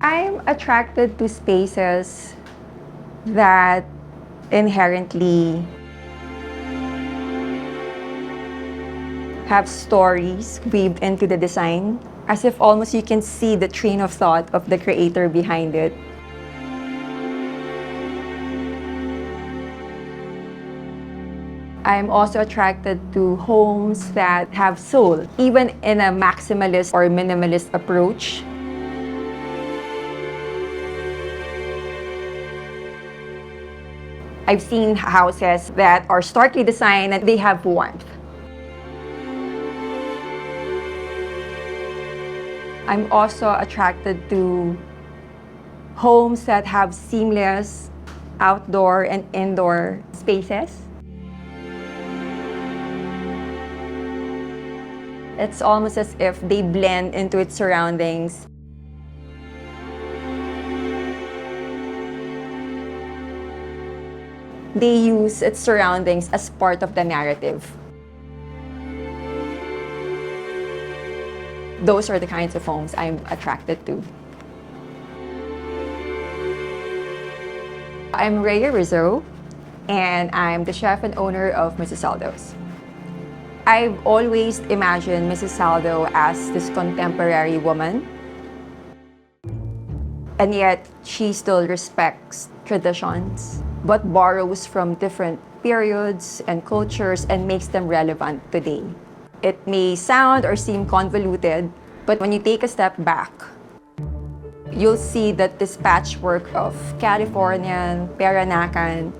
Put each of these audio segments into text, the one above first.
I'm attracted to spaces that inherently have stories weaved into the design, as if almost you can see the train of thought of the creator behind it. I'm also attracted to homes that have soul, even in a maximalist or minimalist approach. I've seen houses that are starkly designed and they have warmth. I'm also attracted to homes that have seamless outdoor and indoor spaces. It's almost as if they blend into its surroundings. They use its surroundings as part of the narrative. Those are the kinds of homes I'm attracted to. I'm Rhea Rizzo, and I'm the chef and owner of Mrs. Saldo's. I've always imagined Mrs. Saldo as this contemporary woman, and yet she still respects traditions, but borrows from different periods and cultures and makes them relevant today. It may sound or seem convoluted, but when you take a step back, you'll see that this patchwork of Californian, Peranakan,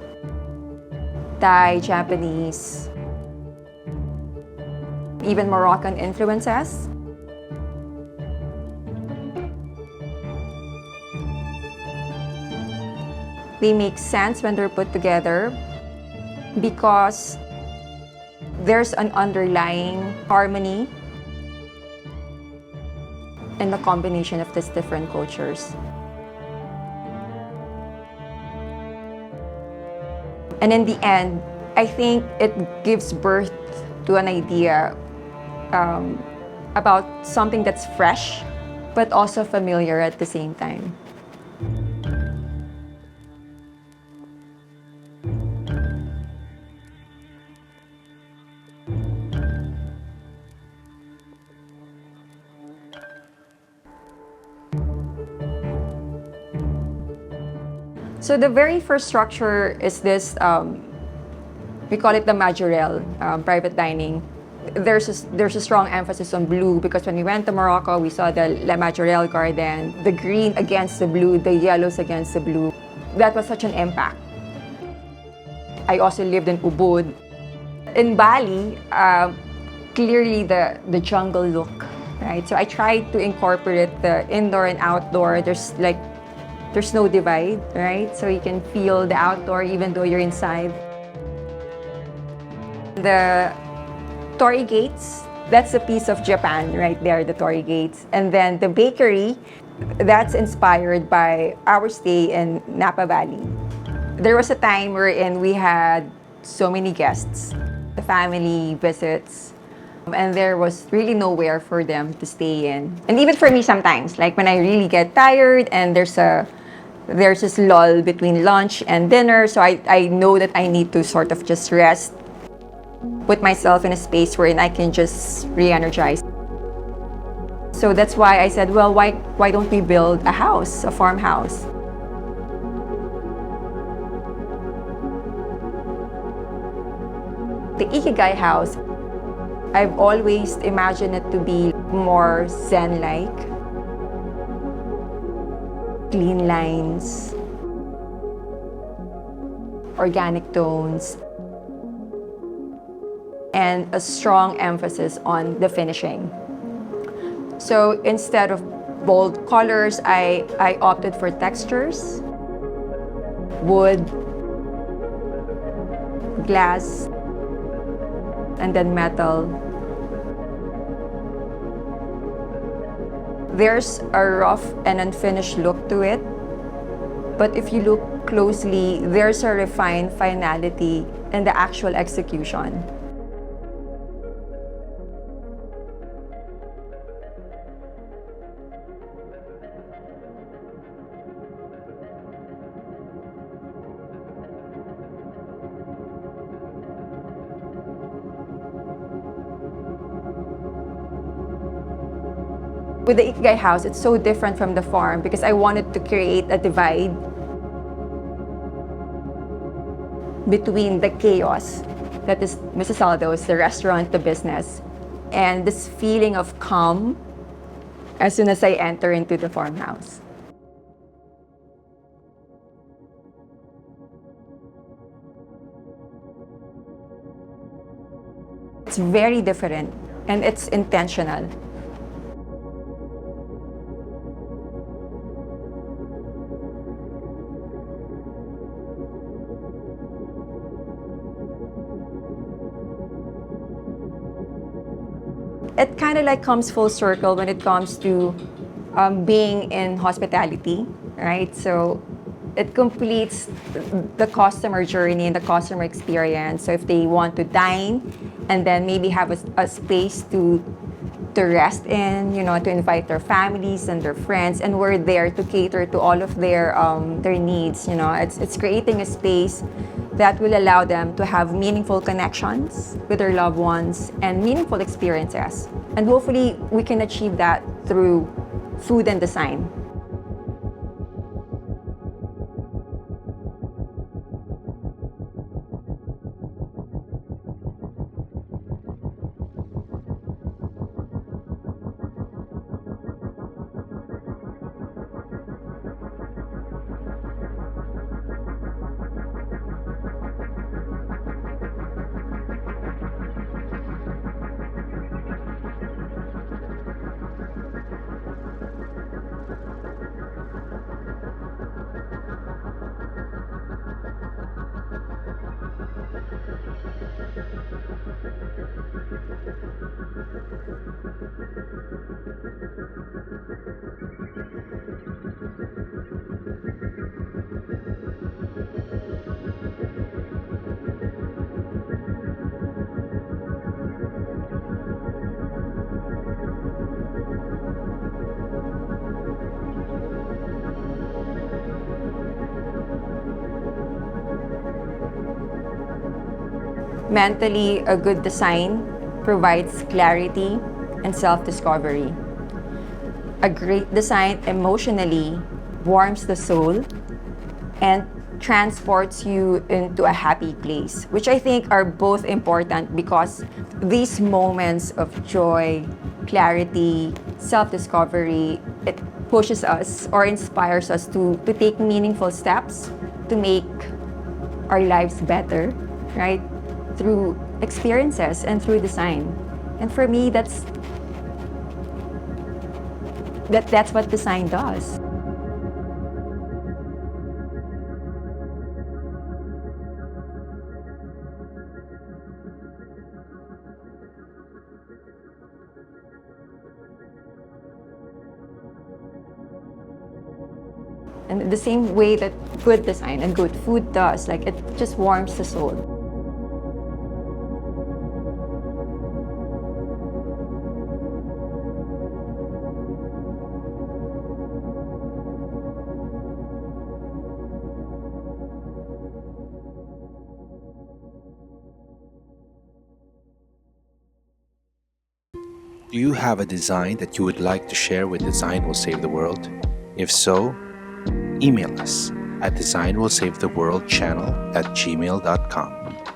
Thai, Japanese, even Moroccan influences. They make sense when they're put together because there's an underlying harmony in the combination of these different cultures. And in the end, I think it gives birth to an idea about something that's fresh, but also familiar at the same time. So the very first structure is this, we call it the majorelle, private dining. There's a strong emphasis on blue because when we went to Morocco, we saw the La Majorelle garden, the green against the blue, the yellows against the blue. That was such an impact. I also lived in Ubud. In Bali, clearly the jungle look, right? So I tried to incorporate the indoor and outdoor. There's no divide, right? So you can feel the outdoor even though you're inside. The Torii Gates, that's a piece of Japan right there, the Torii Gates. And then the bakery, that's inspired by our stay in Napa Valley. There was a time wherein we had so many guests, the family visits, and there was really nowhere for them to stay in. And even for me sometimes, like when I really get tired and there's this lull between lunch and dinner, so I know that I need to sort of just rest, put myself in a space wherein I can just re-energize. So that's why I said, well, why don't we build a house, a farmhouse? The Ikigai House, I've always imagined it to be more Zen-like. Clean lines, organic tones, and a strong emphasis on the finishing. So instead of bold colors, I opted for textures, wood, glass, and then metal. There's a rough and unfinished look to it, but if you look closely, there's a refined finality in the actual execution. With the Ikigai House, it's so different from the farm because I wanted to create a divide between the chaos that is Mrs. Saldo's, the restaurant, the business, and this feeling of calm as soon as I enter into the farmhouse. It's very different and it's intentional. It kind of like comes full circle when it comes to being in hospitality, right? So it completes the customer journey and the customer experience. So if they want to dine and then maybe have a space to rest in, to invite their families and their friends, and we're there to cater to all of their needs. It's creating a space that will allow them to have meaningful connections with their loved ones and meaningful experiences. And hopefully we can achieve that through food and design. Mentally, a good design provides clarity and self-discovery. A great design emotionally warms the soul and transports you into a happy place, which I think are both important because these moments of joy, clarity, self-discovery, it pushes us or inspires us to take meaningful steps to make our lives better, right? Through experiences and through design. And for me, that's what design does. And the same way that good design and good food does, like it just warms the soul. Do you have a design that you would like to share with Design Will Save the World? If so, email us at designwillsavetheworldchannel@gmail.com.